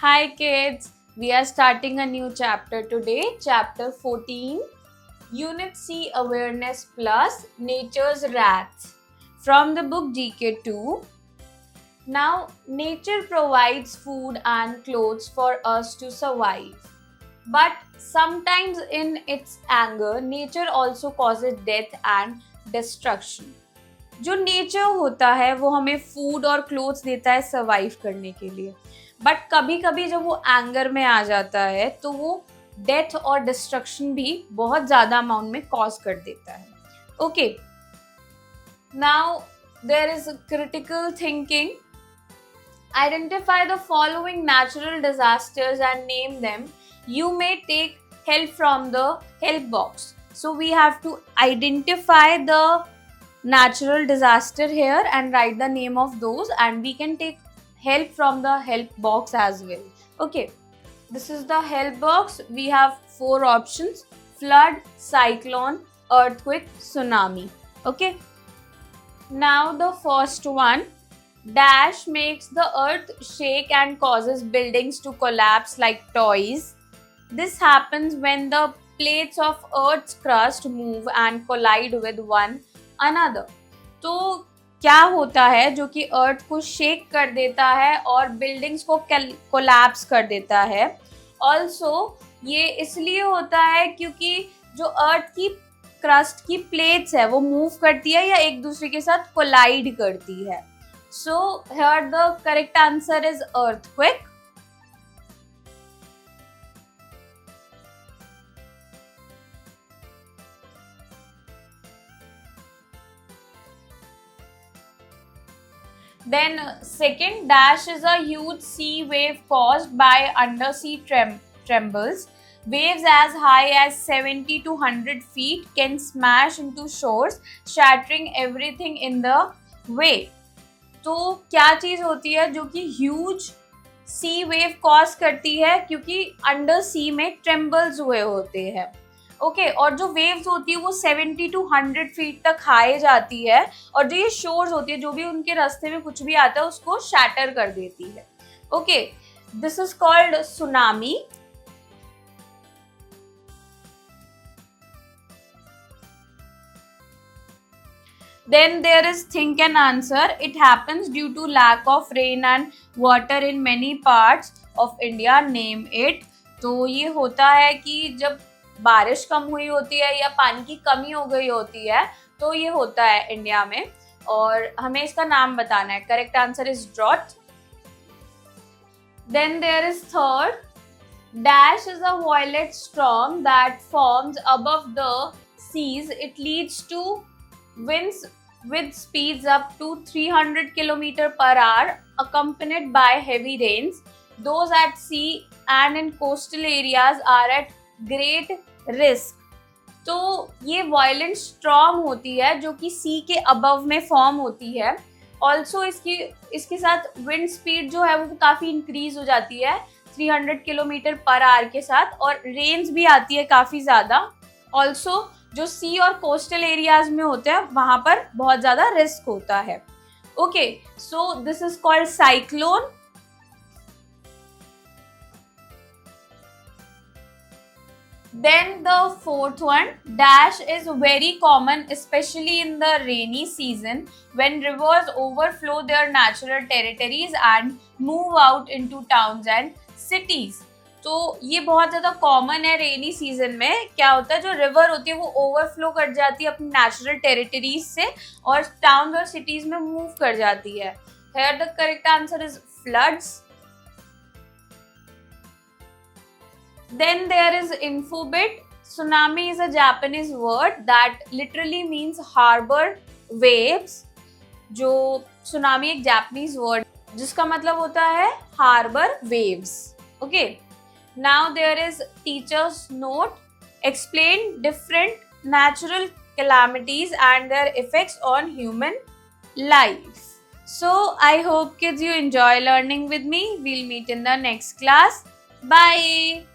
Hi kids, we are starting a new chapter today, chapter 14, Unit C Awareness Plus Nature's Rats from the book GK2. Now, nature provides food and clothes for us to survive. But sometimes in its anger, nature also causes death and destruction. जो nature होता है वो हमें food और clothes देता है survive करने के लिए, बट कभी कभी जब वो एंगर में आ जाता है तो वो डेथ और डिस्ट्रक्शन भी बहुत ज्यादा अमाउंट में कॉज कर देता है. Okay, now there is critical thinking. Identify the following natural disasters and name them. You may take help from the help box. So we have to identify the natural disaster here and write the name of those, and we can take help from the help box as well. Okay, this is the help box. We have 4 options: flood, cyclone, earthquake, tsunami. Okay, now the first one, dash makes the earth shake and causes buildings to collapse like toys. This happens when the plates of Earth's crust move and collide with one another. तो क्या होता है जो कि अर्थ को shake कर देता है और बिल्डिंग्स को कोलैप्स कर देता है. ऑल्सो ये इसलिए होता है क्योंकि जो अर्थ की क्रस्ट की प्लेट्स है वो मूव करती है या एक दूसरे के साथ कोलाइड करती है. So here the correct answer is earthquake. Then second, dash is a huge sea wave caused by undersea trembles. Waves as high as 70 to 100 feet can smash into shores, shattering everything in the way. तो क्या चीज होती है जो कि huge सी wave cause करती है क्योंकि अंडर सी में ट्रेम्बल्स हुए होते हैं. ओके, और जो वेव्स होती है वो 70 टू 100 फीट तक हाई जाती है और जो ये शोर्स होती है, जो भी उनके रास्ते में कुछ भी आता है उसको शैटर कर देती है. Okay, this is called tsunami. Then there is think and answer. It happens due to lack of rain and water in many parts of India. Name it. तो ये होता है कि जब बारिश कम हुई होती है या पानी की कमी हो गई होती है तो ये होता है इंडिया में और हमें इसका नाम बताना है. Correct answer is drought. Then there is third, dash is a violent storm that forms above the seas. It leads to winds with speeds up to 300 km per hour accompanied by heavy rains. Those at sea and in coastal areas are at great risk. तो ये violent storm होती है जो कि सी के above में form होती है. ऑल्सो इसके साथ विंड स्पीड जो है वो काफ़ी इंक्रीज हो जाती है 300 किलोमीटर पर आवर के साथ, और रेन्स भी आती है काफ़ी ज़्यादा. ऑल्सो जो सी और कोस्टल एरियाज में होते हैं वहां पर बहुत ज्यादा रिस्क होता है. Okay, so this is called cyclone. Then the fourth one, dash is very common especially in the rainy season when rivers overflow their natural territories and move out into towns and cities. तो ये बहुत ज़्यादा common है rainy season में. क्या होता है, जो रिवर होती है वो ओवरफ्लो कर जाती है अपनी नेचुरल टेरिटरीज से और टाउन और सिटीज में मूव कर जाती है. Here the correct answer is floods. Then there is infobit. Tsunami is a Japanese word that literally means harbour waves. जो सुनामी एक जापानीज वर्ड जिसका मतलब होता है harbour waves. Okay, now there is teacher's note. Explain different natural calamities and their effects on human life. So I hope kids you enjoy learning with me. We'll meet in the next class. Bye.